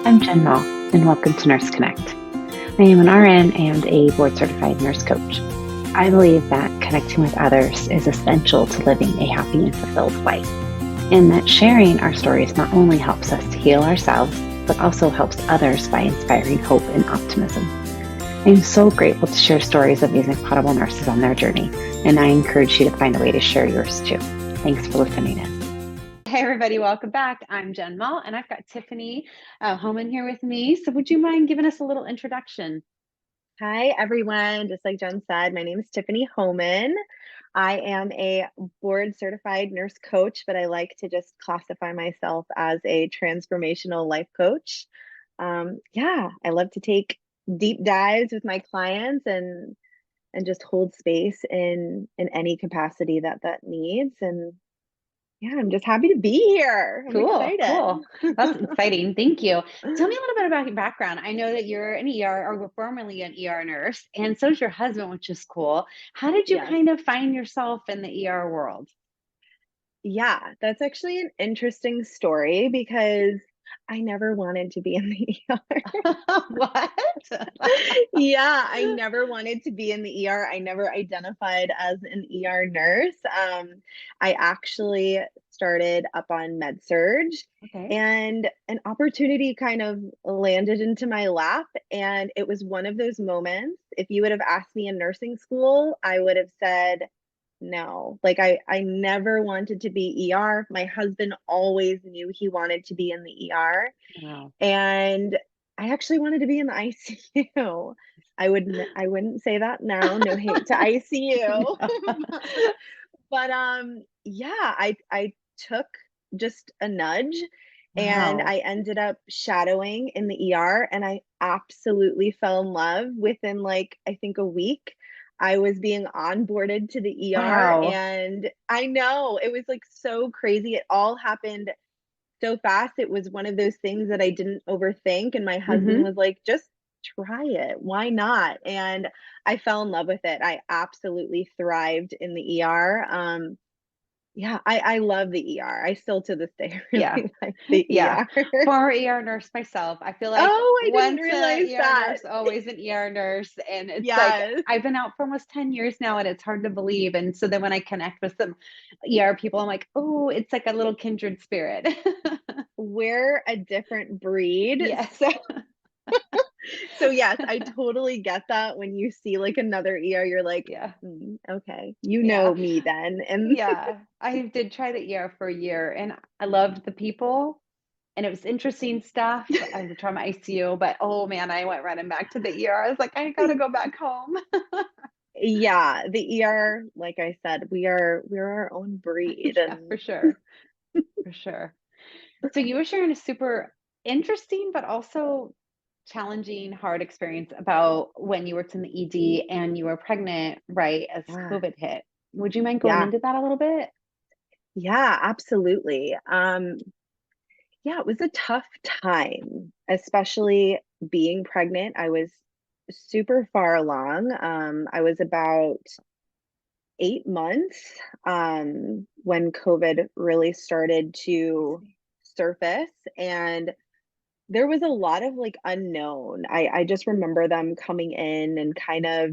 I'm Jen Mall, and welcome to Nurse Connect. I am an RN and a board-certified nurse coach. I believe that connecting with others is essential to living a happy and fulfilled life, and that sharing our stories not only helps us to heal ourselves, but also helps others by inspiring hope and optimism. I am so grateful to share stories of these incredible nurses on their journey, and I encourage you to find a way to share yours too. Thanks for listening in. Hey everybody, welcome back. I'm Jen Mall, and I've got Tiffany Homan here with me. So would you mind giving us a little introduction? Hi, everyone. Just like Jen said, my name is Tiffany Homan. I am a board certified nurse coach, but I like to just classify myself as a transformational life coach. I love to take deep dives with my clients and just hold space in any capacity that needs. And yeah, I'm just happy to be here. I'm excited. Cool. That's exciting. Thank you. Tell me a little bit about your background. I know that you're an ER or were formerly an ER nurse, and so is your husband, which is cool. How did you Yes. kind of find yourself in the ER world? Yeah, that's actually an interesting story because I never wanted to be in the ER. What? Yeah, I never wanted to be in the ER. I never identified as an ER nurse. I actually started up on med surge Okay. and an opportunity kind of landed into my lap. And it was one of those moments. If you would have asked me in nursing school, I would have said, no, like I never wanted to be ER. My husband always knew he wanted to be in the ER. Wow. And I actually wanted to be in the ICU. I wouldn't say that now, no hate to ICU. But, yeah, I took just a nudge, and Wow. I ended up shadowing in the ER, and I absolutely fell in love within, like, I think a week. I was being onboarded to the ER, Wow. and I know, it was, like, so crazy. It all happened so fast. It was one of those things that I didn't overthink, and my husband Hmm. was like, "Just try it. Why not?" And I fell in love with it. I absolutely thrived in the ER. Yeah, I love the ER. I still to this day Yeah. really like the Yeah. ER. Former ER nurse myself. I feel like Oh, I didn't once a realize ER that. nurse, always an ER nurse. And it's like Yes. I've been out for almost 10 years now and it's hard to believe. And so then when I connect with some ER people, I'm like, oh, it's like a little kindred spirit. We're a different breed. Yes. So yes, I totally get that when you see like another ER, you're like, Yeah. okay, you Yeah. know me then. And Yeah. I did try the ER for a year and I loved the people. And it was interesting stuff. I was a trauma ICU, but oh man, I went running back to the ER. I was like, I gotta go back home. yeah, the ER, like I said, we're our own breed. Yeah, And for sure. For sure. So you were sharing a super interesting, but also challenging, hard experience about when you worked in the ED and you were pregnant, right, as yeah, COVID hit. Would you mind going yeah, into that a little bit? yeah, absolutely. Yeah, it was a tough time, especially being pregnant. I was super far along. I was about 8 months when COVID really started to surface. And there was a lot of like unknown. I just remember them coming in and kind of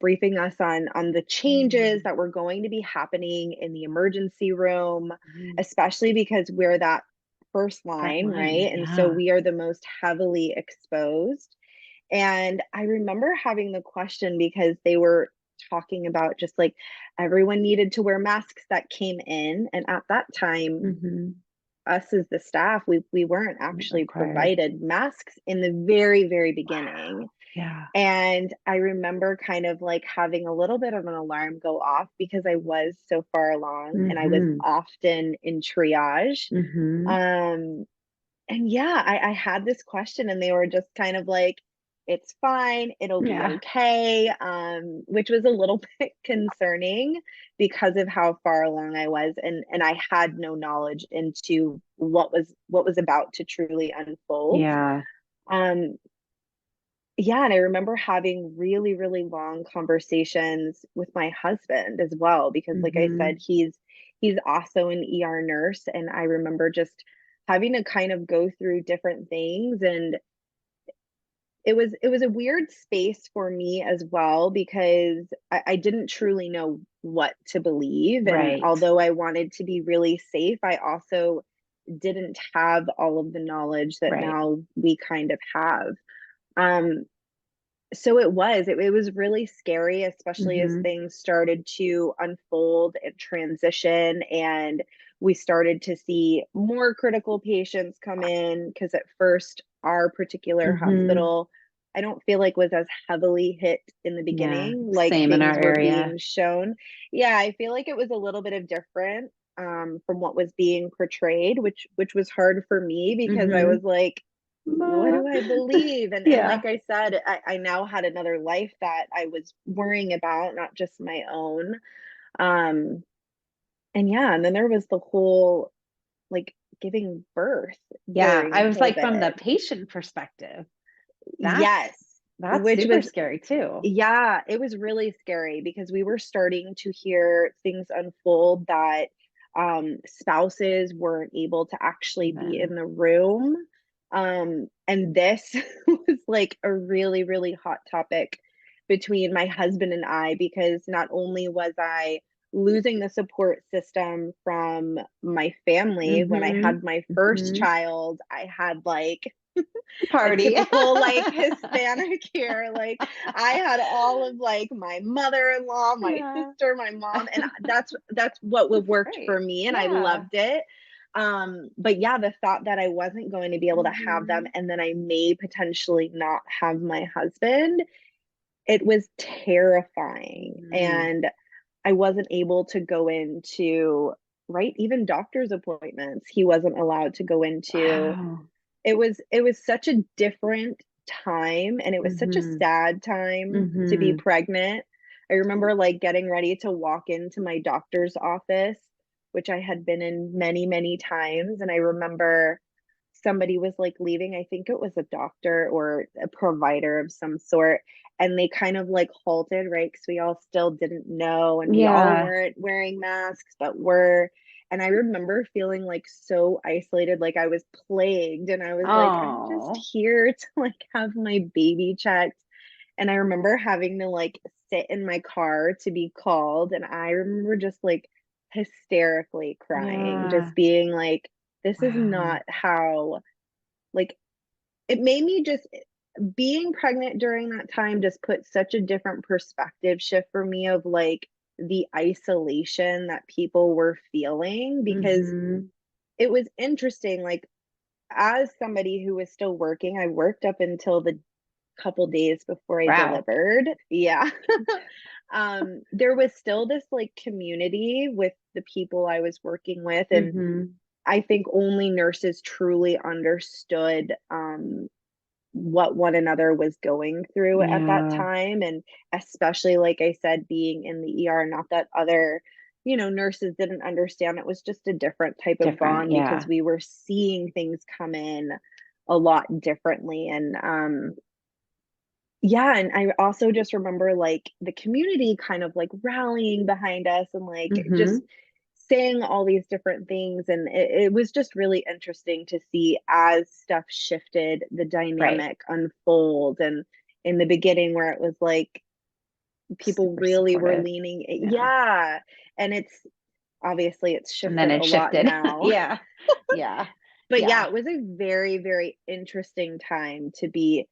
briefing us on the changes Mm, that were going to be happening in the emergency room, mhm. especially because we're that first Front line, line. right? And so Yeah. we are the most heavily exposed. And I remember having the question because they were talking about just like everyone needed to wear masks that came in. And at that time, Hmm. us as the staff, we weren't actually Required. provided masks in the very, very Wow. beginning. Yeah. And I remember kind of like having a little bit of an alarm go off because I was so far along and I was Hmm. often in triage. Hmm. Um, and yeah, I had this question and they were just kind of like, it's fine, it'll be Yeah. okay, which was a little bit concerning because of how far along I was and I had no knowledge into what was about to truly unfold. Yeah. Um, yeah, and I remember having really, really long conversations with my husband as well because like I said, Hmm. he's also an ER nurse and I remember just having to kind of go through different things. And it was a weird space for me as well, because I didn't truly know what to believe. And Right. although I wanted to be really safe, I also didn't have all of the knowledge that Right. now we kind of have. Um, so it was really scary, especially as Mm-hmm. things started to unfold and transition, and we started to see more critical patients come in, because at first our particular Mm-hmm. hospital, I don't feel like was as heavily hit in the Yeah. beginning, like Same in our things were area. being shown. Yeah, I feel like it was a little bit of different, from what was being portrayed, which was hard for me, because I Mm-hmm. was like, what do I believe? And Yeah. like I said, I now had another life that I was worrying about, not just my own. Um, and yeah, and then there was the whole, like, giving birth Yeah. I during was like, from the COVID. patient perspective, that's Yes, that's which super was, scary too. yeah, it was really scary, because we were starting to hear things unfold that spouses weren't able to actually be Then in the room. And this was like a really, really hot topic between my husband and I, because not only was I losing the support system from my family when I mm-hmm. had my first Mm-hmm. child, I had like a Party. typical like Hispanic here. Like I had all of like my mother-in-law, my Yeah. sister, my mom, and that's what would That's worked great. for me, and I Yeah. loved it. But yeah, the thought that I wasn't going to be able to have them, Mm-hmm. and then I may potentially not have my husband, it was terrifying. Mm-hmm. And I wasn't able to go into, right, even doctor's appointments. He wasn't allowed to go into. Wow. It was such a different time, and it was such a Mm-hmm. sad time to be Mm-hmm. pregnant. I remember like getting ready to walk into my doctor's office, which I had been in many, many times, and I remember somebody was like leaving, I think it was a doctor or a provider of some sort, and they kind of like halted, right? Because we all still didn't know, and we all Yeah. weren't wearing masks, but were. And I remember feeling like so isolated, like I was plagued. And I was like, I'm just Oh. here to like have my baby checked. And I remember having to like sit in my car to be called. And I remember just like hysterically crying, Yeah. just being like, this is Wow. not how, like, it made me just, being pregnant during that time just put such a different perspective shift for me of like the isolation that people were feeling, because Mm-hmm. it was interesting. Like, as somebody who was still working, I worked up until the couple days before I Wow. delivered. Yeah. There was still this like community with the people I was working with. And Mm-hmm. I think only nurses truly understood what one another was going through at that Yeah. time. And especially, like I said, being in the ER, not that other, nurses didn't understand. It was just a different type of Different. bond, because Yeah. we were seeing things come in a lot differently. And yeah, and I also just remember like the community kind of like rallying behind us, and like Mm-hmm. just saying all these different things. And it was just really interesting to see as stuff shifted, the Right. dynamic unfold. And in the beginning, where it was like people Super really were supportive. leaning, Yeah. yeah. And it's obviously it's And then shifted it a lot shifted. now. Yeah. Yeah. But yeah, Yeah. it was a very, very interesting time to be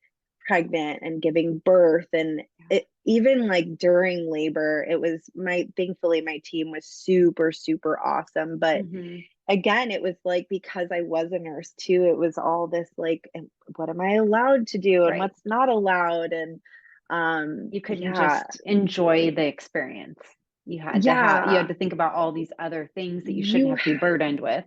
pregnant and giving birth. And even like during labor, it was thankfully my team was super, super awesome. But Mm-hmm. again, it was like, because I was a nurse too, it was all this like, what am I allowed to do and Right. what's not allowed? And You couldn't yeah, just enjoy the experience. You yeah, had to think about all these other things that you shouldn't you have to be burdened with.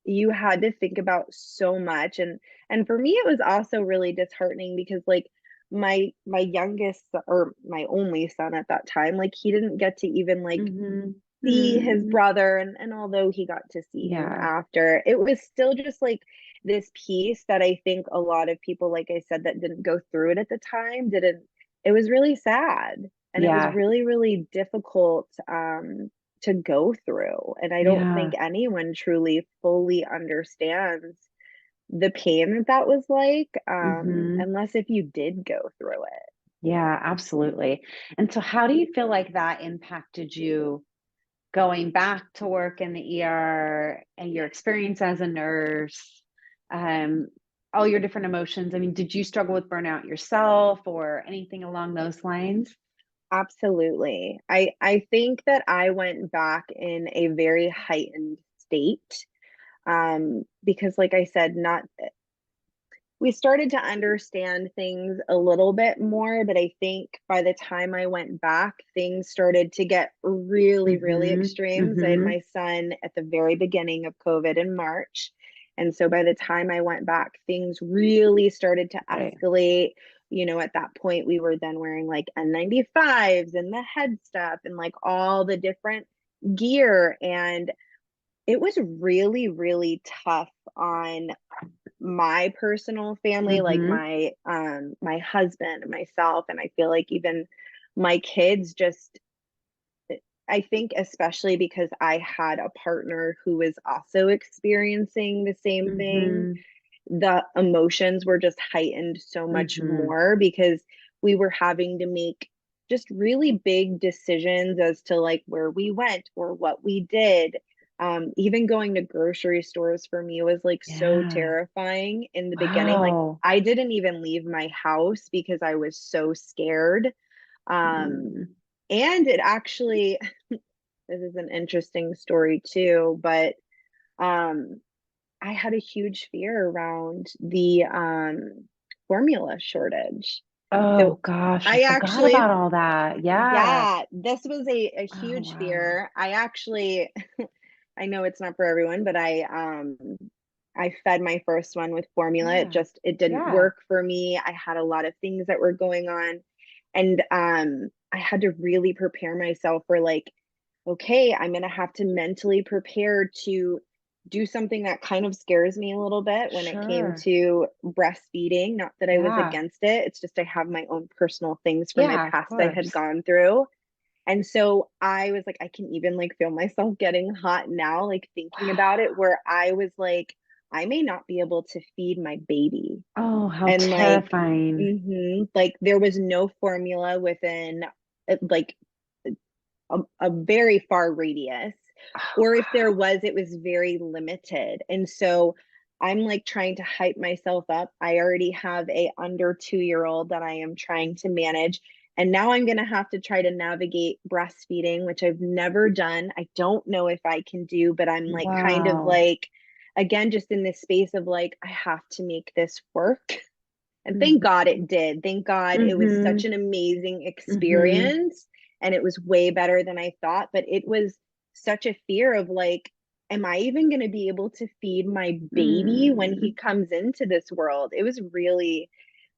you had to think about so much. And for me it was also really disheartening, because like my youngest or my only son at that time, like he didn't get to even like Mm-hmm. see his Mm. brother. And although he got to see him Yeah. after, it was still just like this piece that I think a lot of people, like I said, that didn't go through it at the time didn't. It was really sad, and it was Yeah. really, really difficult, to go through. And I don't think Yeah. anyone truly fully understands the pain that that was like, Hmm. unless if you did go through it. Yeah, absolutely. And so how do you feel like that impacted you going back to work in the ER and your experience as a nurse, um, all your different emotions? I mean, did you struggle with burnout yourself or anything along those lines? Absolutely. I think that I went back in a very heightened state, because like I said, not we started to understand things a little bit more, but I think by the time I went back, things started to get really, really Mhm. extreme. So I had Mhm. my son at the very beginning of COVID in March. And so by the time I went back, things really started to Right. escalate. At that point, we were then wearing like N95s and the head stuff and like all the different gear. And it was really, really tough on my personal family, like Mhm. my husband, myself, and I feel like even my kids just I think especially because I had a partner who was also experiencing the same thing, Mhm. the emotions were just heightened so much Mhm. more because we were having to make just really big decisions as to like where we went or what we did. Even going to grocery stores for me was like so Yeah. terrifying in the beginning. Like Wow. I didn't even leave my house because I was so scared. Um, Mm. and it actually, this is an interesting story too, but um, I had a huge fear around the formula shortage. Oh So gosh, I I forgot actually, about all that. Yeah. yeah, this was a Oh huge wow. fear. I actually, I know it's not for everyone, but I fed my first one with formula. Yeah. It didn't Yeah. work for me. I had a lot of things that were going on, and I had to really prepare myself for like, okay, I'm gonna have to mentally prepare to do something that kind of scares me a little bit when it came Sure. to breastfeeding. Not that I was Yeah. against it, it's just I have my own personal things from my Yeah, of past I had course. gone through. And so I was like, I can even like feel myself getting hot now, like thinking about it, Wow. where I was like, I may not be able to feed my baby. Oh, how And terrifying. like there was no formula within like a very far radius, Oh or if there wow. was, it was very limited. And so I'm like trying to hype myself up. I already have a under 2 year old that I am trying to manage. And now I'm going to have to try to navigate breastfeeding, which I've never done. I don't know if I can do, but I'm like kind of Wow. like, again, just in this space of like, I have to make this work. And thank Mhm. God it did. Thank God it was such Mhm. an amazing Mhm. experience and it was way better than I thought. But it was such a fear of like, am I even going to be able to feed my baby when he Mm. comes into this world? It was really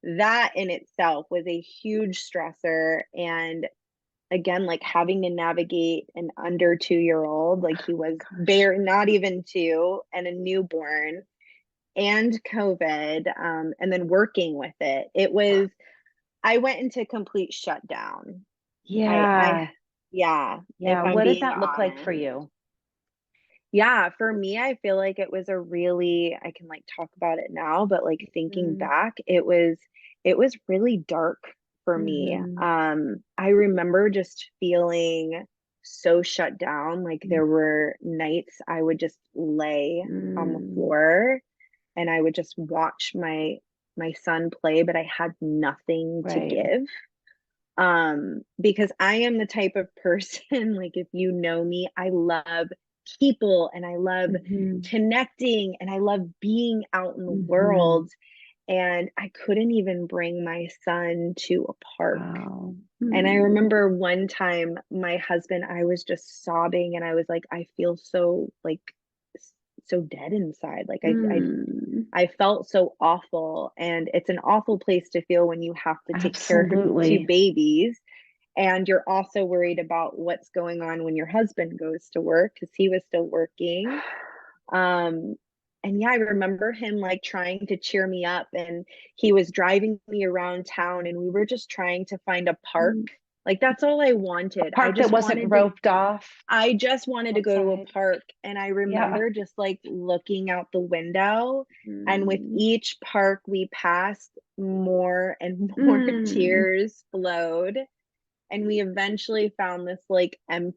that in itself was a huge stressor. And again, like having to navigate an under 2 year old, like he was Gosh. bare, not even two, and a newborn and COVID, and then working with it. I went into complete shutdown. I, Yeah. yeah, if Yeah. I'm What did being that look like for honest. you? Yeah, for me, I feel like it was a really, I can like talk about it now, but like thinking Mhm. back, it was really dark for me. Mhm. I remember just feeling so shut down. Like there were nights I would just lay on the Mm. floor and I would just watch my son play, but I had nothing to Right. give. Because I am the type of person, like if you know me, I love people and I love Mhm. connecting and I love being out in the Mhm. world. And I couldn't even bring my son to a park. Wow. And I Mm. remember one time my husband, I was just sobbing and I was like, I feel so like so dead inside. Like Mm. I felt so awful. And it's an awful place to feel when you have to take care of two Absolutely. babies. And you're also worried about what's going on when your husband goes to work because he was still working. Um, and yeah, I remember him like trying to cheer me up and he was driving me around town and we were just trying to find a park. Like that's all I A wanted. park that wasn't roped off I just wanted to go to a outside. park, and I Yeah. remember just like looking out the window, and with Mm. each park we passed, more and more Mm. tears flowed, and we eventually found this like an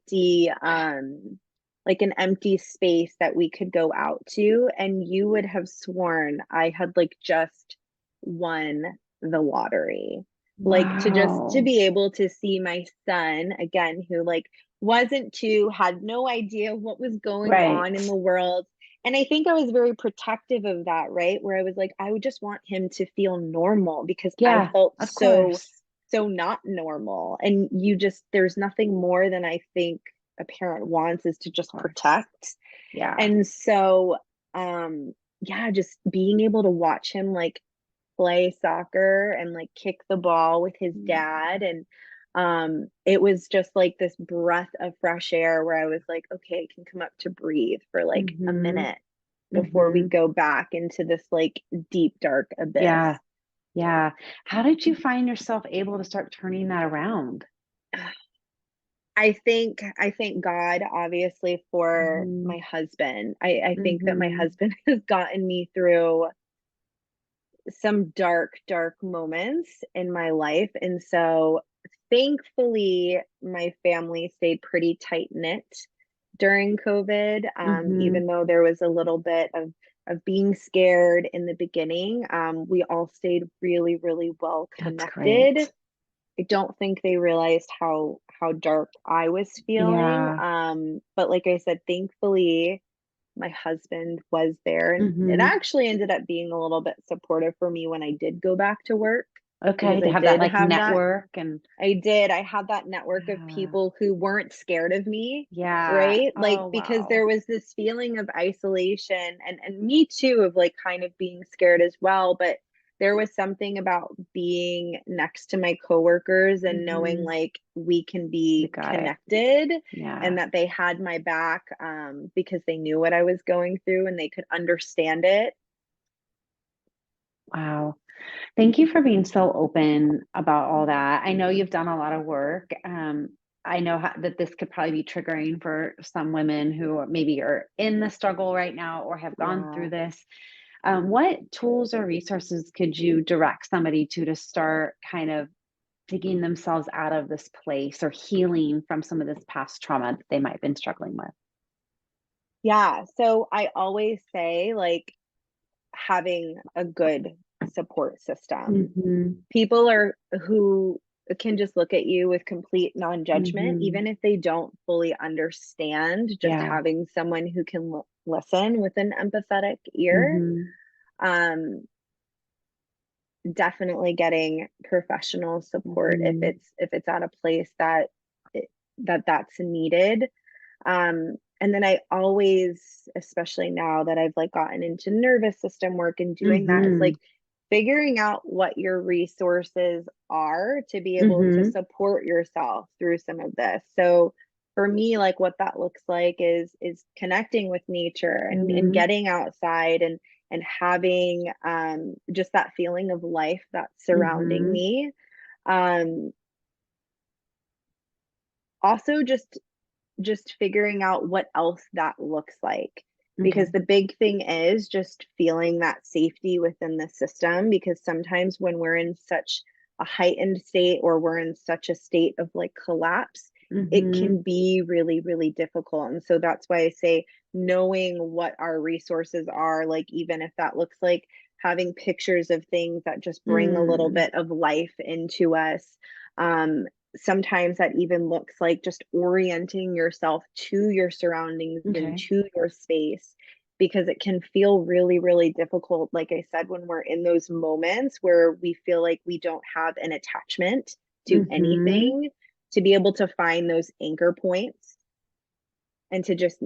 empty space that we could go out to, and you would have sworn I had like just won the lottery. Like to Wow. be able to see my son again, who like wasn't two, had no idea what was going Right. on in the world. And I think I was very protective of that, right? Where I was like, I would just want him to feel normal because I Yeah, felt of so course. not normal. And you just, there's nothing more than I think a parent wants is to Of just course. protect. Yeah. And so, yeah, just being able to watch him like play soccer and like kick the ball with his dad. And it was just like this breath of fresh air where I was like, okay, I can come up to breathe for like a Mm-hmm. minute before we Mm-hmm. go back into this like deep, dark abyss. Yeah. Yeah. How did you find yourself able to start turning that around? I thank God obviously for Mm-hmm. my husband. I think that my Mm-hmm. husband has gotten me through some dark, dark moments in my life. And so thankfully my family stayed pretty tight knit during COVID. Mm-hmm. Even though there was a little bit of being scared in the beginning, we all stayed really, really well That's connected. great. I don't think they realized how dark I was feeling. Yeah. But like I said, thankfully my husband was there, and it Mm-hmm. actually ended up being a little bit supportive for me when I did go back to work, Okay. because To I have that did like have that network and I had that network of yeah. people who weren't scared of me, Yeah. right? Like Oh, because wow. there was this feeling of isolation, and me too, of like kind of being scared as well, but there was something about being next to my coworkers and knowing Mm-hmm. like we can You be got it. connected, Yeah. and that they had my back, because they knew what I was going through and they could understand it. Wow. Thank you for being so open about all that. I know you've done a lot of work. I know that this could probably be triggering for some women who maybe are in the struggle right now or have gone Yeah. through this. What tools or resources could you direct somebody to start kind of digging themselves out of this place or healing from some of this past trauma that they might have been struggling with? Yeah. So I always say, like, having a good support system. Mm-hmm. People are who can just look at you with complete non-judgment, Mm-hmm. even if they don't fully understand, just Yeah. having someone who can listen with an empathetic ear. Mm-hmm. Um, Definitely getting professional support Mm-hmm. if it's at a place that that's needed. And then I always, especially now that I've like gotten into nervous system work and doing that, is Mm-hmm. like figuring out what your resources are to be able to Mm-hmm. support yourself through some of this. So for me, like what that looks like is connecting with nature, and Mm-hmm. getting outside, and having just that feeling of life that's surrounding Mm-hmm. me. Um, Also just figuring out what else that looks like, because Okay. the big thing is just feeling that safety within the system, because sometimes when we're in such a heightened state, or we're in such a state of like collapse, it Mm-hmm. can be really, really difficult. And so that's why I say knowing what our resources are, like even if that looks like having pictures of things that just bring a little Mm. bit of life into us. um, Sometimes that even looks like just orienting yourself to your surroundings and Okay. to your space, because it can feel really, really difficult, like I said, when we're in those moments where we feel like we don't have an attachment to Mm-hmm. anything, to be able to find those anchor points, and to just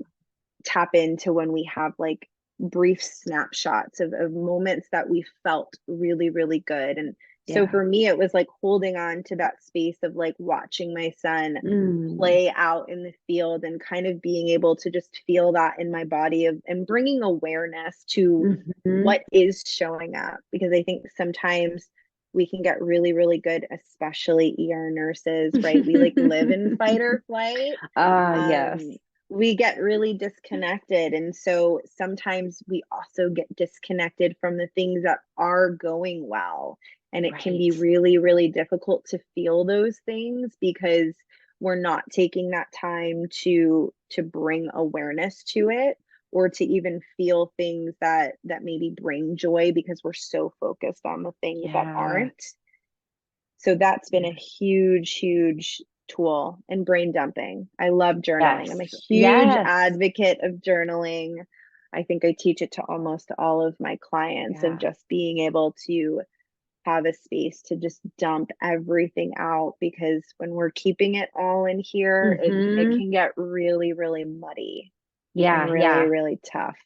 tap into when we have like brief snapshots of moments that we felt really, really good. And so Yeah. for me, it was like holding on to that space of like watching my son Mm. play out in the field, and kind of being able to just feel that in my body, of and bringing awareness to Mm-hmm. what is showing up, because I think sometimes we can get really, really good, especially ER nurses, right? We like live in fight or flight. Yes. Um, we get really disconnected. And so sometimes we also get disconnected from the things that are going well. And it can be Right. really, really difficult to feel those things because we're not taking that time to bring awareness to it, or to even feel things that maybe bring joy because we're so focused on the things that Yeah. aren't. So that's been a Yeah. huge, huge tool. And brain dumping. I love journaling. I'm a Yes. huge Yes. advocate of journaling. I think I teach it to almost all of my clients, of Yeah. just being able to have a space to just dump everything out, because when we're keeping it all in here, it Hmm. can get really, really muddy and Yeah. really, Yeah. really tough.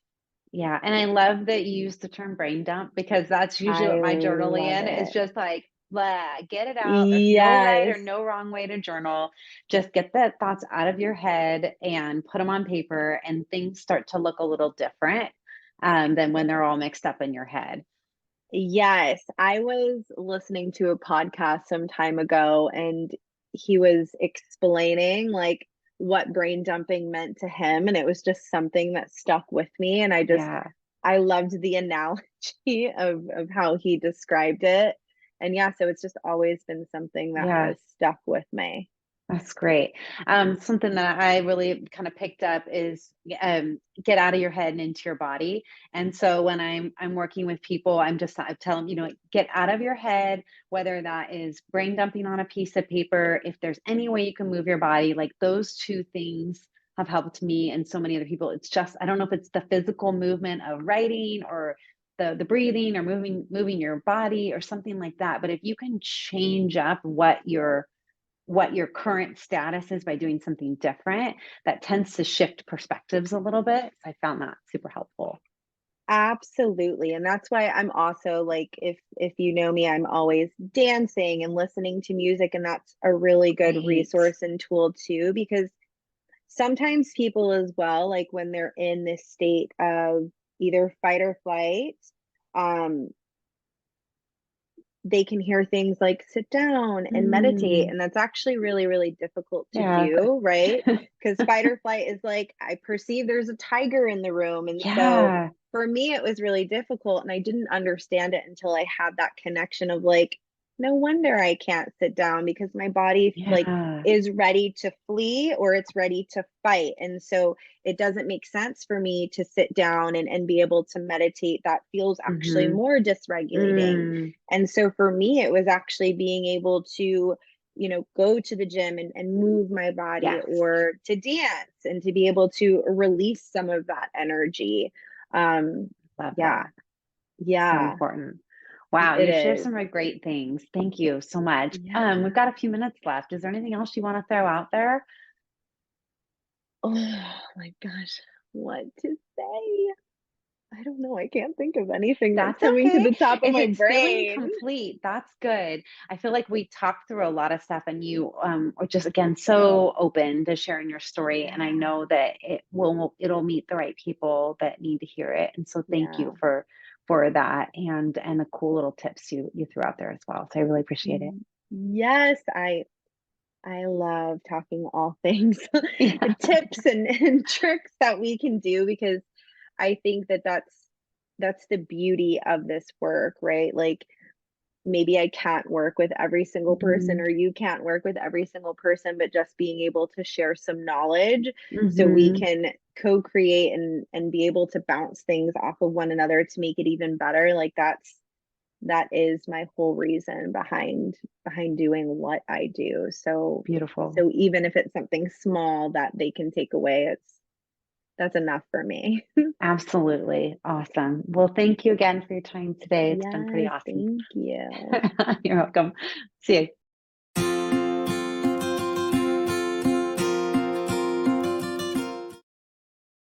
Yeah. And I love that you use the term brain dump because that's usually what I my love journaling is it. just like, blah, get it out. There's no right or Yes. no wrong way to journal. Just get the thoughts out of your head and put them on paper, and things start to look a little different than when they're all mixed up in your head. Yes, I was listening to a podcast some time ago, and he was explaining like what brain dumping meant to him, and it was just something that stuck with me, and Yeah. I loved the analogy of how he described it. And yeah, so it's just always been something that Yeah. has stuck with me. That's great. Something that I really kind of picked up is get out of your head and into your body. And so when I'm working with people, I tell them, get out of your head, whether that is brain dumping on a piece of paper, if there's any way you can move your body, like those two things have helped me and so many other people. It's just, I don't know if it's the physical movement of writing or the breathing or moving your body or something like that. But if you can change up what your current status is by doing something different, that tends to shift perspectives a little bit. I found that super helpful. Absolutely. And that's why I'm also like, if you know me, I'm always dancing and listening to music, and that's a really good Right. resource and tool too, because sometimes people as well, like when they're in this state of either fight or flight, um, they can hear things like sit down and meditate. Mm, And that's actually really, really difficult to yeah. do, right? Because fight or flight is like, I perceive there's a tiger in the room. And so Yeah. for me, it was really difficult. And I didn't understand it until I had that connection of like, no wonder I can't sit down, because my body like Yeah. is ready to flee or it's ready to fight. And so it doesn't make sense for me to sit down and be able to meditate. That feels actually Hmm. more dysregulating. Mm, And so for me, it was actually being able to, go to the gym and move my body, yes. or to dance and to be able to release some of that energy. Um, Love yeah, that. So yeah, important. Wow, it you shared is. some great things. Thank you so much. We've Yeah. got a few minutes left. Is there anything else you want to throw out there? Oh my gosh, what to say? I don't know. I can't think of anything that's That's coming to okay. the top of If my it's feeling brain. complete, that's good. I feel like we talked through a lot of stuff and you are just again so open to sharing your story. And I Yeah. know that it'll meet the right people that need to hear it. And so thank you Yeah. for that and the cool little tips you threw out there as well. So I really appreciate it. Yes, I love talking all things Yeah. tips and tricks that we can do, because I think that that's the beauty of this work, right? Like maybe I can't work with every single person, Hmm. or you can't work with every single person, but just being able to share some knowledge so we Hmm. can co-create and be able to bounce things off of one another to make it even better. Like that is my whole reason behind doing what I do. So Beautiful. so even if it's something small that they can take away, that's enough for me. Absolutely. Awesome. Well, thank you again for your time today. It's been pretty Yes, awesome. thank you. You're welcome. See you.